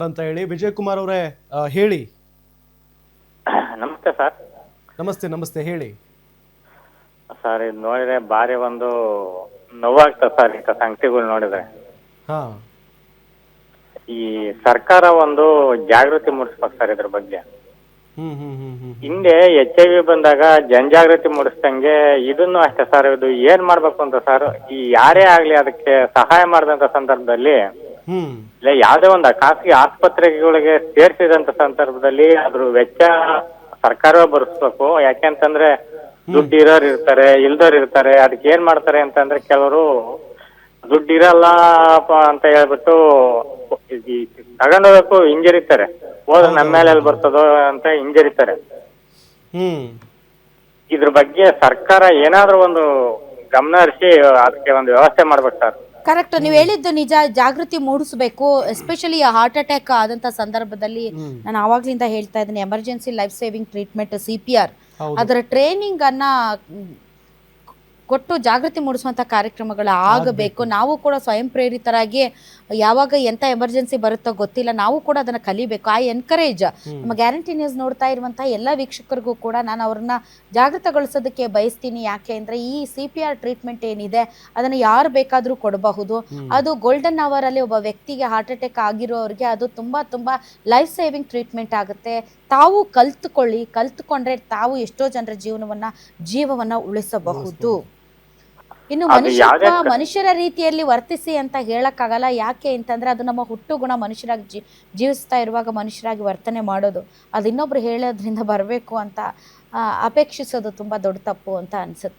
ಅಂತ ಹೇಳಿ ವಿಜಯ್ ಕುಮಾರ್ ಅವರೇ ಹೇಳಿ. ನಮಸ್ತೆ ಸರ್. ನಮಸ್ತೆ ನಮಸ್ತೆ ಹೇಳಿ ಸರ್, ಇದು ನೋಡಿದ್ರೆ ಭಾರಿ ಒಂದು ನೋವಾಗ್ತದೆ ಸರ್, ಇಂಥ ಸಂಗತಿಗಳು ನೋಡಿದ್ರೆ. ಹಾ ಈ ಸರ್ಕಾರ ಒಂದು ಜಾಗೃತಿ ಮೂಡಿಸ್ಬೇಕು ಸರ್ ಇದ್ರ ಬಗ್ಗೆ. ಹ್ಮ್ ಹ್ಮ್ ಹ್ಮ್ ಹ್ಮ್ ಹಿಂದೆ HIV ಬಂದಾಗ ಜನಜಾಗೃತಿ ಮೂಡಿಸ್ದಂಗೆ ಇದನ್ನು ಅಷ್ಟೇ ಸರ್. ಇದು ಏನ್ ಮಾಡ್ಬೇಕು ಅಂತ ಸರ್, ಈ ಯಾರೇ ಆಗ್ಲಿ ಅದಕ್ಕೆ ಸಹಾಯ ಮಾಡಿದಂತ ಸಂದರ್ಭದಲ್ಲಿ ಹ್ಮ್ ಇಲ್ಲ ಯಾವ್ದೇ ಒಂದು ಖಾಸಗಿ ಆಸ್ಪತ್ರೆಗಳಿಗೆ ಸೇರಿಸಿದಂತ ಸಂದರ್ಭದಲ್ಲಿ ಅದ್ರ ವೆಚ್ಚ ಸರ್ಕಾರವೇ ಭರಿಸ್ಬೇಕು. ಯಾಕೆಂತಂದ್ರೆ ದುಡ್ಡು ಇರೋರು ಇರ್ತಾರೆ, ಇಲ್ದೋರು ಇರ್ತಾರೆ. ಅದಕ್ಕೆ ಏನ್ ಮಾಡ್ತಾರೆ ಅಂತಂದ್ರೆ ಕೆಲವರು ದುಡ್ಡು ಇರಲ್ಲಪ್ಪ ಅಂತ ಹೇಳ್ಬಿಟ್ಟು ತಗೊಂಡೋಗಕ್ಕೂ ಹಿಂಜರಿತಾರೆ. ಹೋದ್ರೆ ನಮ್ಮ ಮೇಲೆ ಎಲ್ಲಿ ಬರ್ತದೋ ಅಂತ ಹಿಂಜರಿತಾರೆ. ಹ್ಮ್ ಇದ್ರ ಬಗ್ಗೆ ಸರ್ಕಾರ ಏನಾದ್ರೂ ಒಂದು ಗಮನ ಹರಿಸಿ ಅದಕ್ಕೆ ಒಂದು ವ್ಯವಸ್ಥೆ ಮಾಡ್ಬೇಕು ಸರ್. ಕರೆಕ್ಟ್, ನೀವು ಹೇಳಿದ್ದು ನಿಜ. ಜಾಗೃತಿ ಮೂಡಿಸಬೇಕು. ಎಸ್ಪೆಷಲಿ ಹಾರ್ಟ್ ಅಟ್ಯಾಕ್ ಆದಂತ ಸಂದರ್ಭದಲ್ಲಿ ನಾನು ಆವಾಗ್ಲಿಂದ ಹೇಳ್ತಾ ಇದ್ದೀನಿ, emergency life saving treatment CPR ಅದರ ಟ್ರೈನಿಂಗ್ ಅನ್ನ ಕೊಟ್ಟು ಜಾಗೃತಿ ಮೂಡಿಸುವಂಥ ಕಾರ್ಯಕ್ರಮಗಳು ಆಗಬೇಕು. ನಾವು ಕೂಡ ಸ್ವಯಂ ಪ್ರೇರಿತರಾಗಿ ಯಾವಾಗ ಎಂಥ ಎಮರ್ಜೆನ್ಸಿ ಬರುತ್ತೋ ಗೊತ್ತಿಲ್ಲ, ನಾವು ಕೂಡ ಅದನ್ನು ಕಲಿಬೇಕು. ಐ ಎನ್ಕರೇಜ್ ನಮ್ಮ ಗ್ಯಾರಂಟಿ ನ್ಯೂಸ್ ನೋಡ್ತಾ ಇರುವಂಥ ಎಲ್ಲ ವೀಕ್ಷಕರಿಗೂ ಕೂಡ ನಾನು ಅವ್ರನ್ನ ಜಾಗೃತಗೊಳಿಸೋದಕ್ಕೆ ಬಯಸ್ತೀನಿ. ಯಾಕೆ ಅಂದರೆ ಈ CPR ಟ್ರೀಟ್ಮೆಂಟ್ ಏನಿದೆ ಅದನ್ನು ಯಾರು ಬೇಕಾದರೂ ಕೊಡಬಹುದು. ಅದು ಗೋಲ್ಡನ್ ಅವರಲ್ಲಿ ಒಬ್ಬ ವ್ಯಕ್ತಿಗೆ ಹಾರ್ಟ್ ಅಟ್ಯಾಕ್ ಆಗಿರೋರಿಗೆ ಅದು ತುಂಬ ತುಂಬ ಲೈಫ್ ಸೇವಿಂಗ್ ಟ್ರೀಟ್ಮೆಂಟ್ ಆಗುತ್ತೆ. ತಾವು ಕಲ್ತ್ಕೊಂಡ್ರೆ ತಾವು ಎಷ್ಟೋ ಜನರ ಜೀವವನ್ನು ಉಳಿಸಬಹುದು. ಇನ್ನು ಮನುಷ್ಯರ ರೀತಿಯಲ್ಲಿ ವರ್ತಿಸಿ ಅಂತ ಹೇಳಕ್ಕಾಗಲ್ಲ. ಯಾಕೆ ಅಂತಂದ್ರೆ ಅದು ನಮ್ಮ ಹುಟ್ಟು ಗುಣ. ಮನುಷ್ಯರಾಗಿ ಜೀವಿಸ್ತಾ ಇರುವಾಗ ಮನುಷ್ಯರಾಗಿ ವರ್ತನೆ ಮಾಡೋದು ಅದು ಇನ್ನೊಬ್ರು ಹೇಳೋದ್ರಿಂದ ಬರಬೇಕು ಅಂತ ಅಪೇಕ್ಷಿಸೋದು ತುಂಬಾ ದೊಡ್ಡ ತಪ್ಪು ಅಂತ ಅನ್ಸುತ್ತೆ.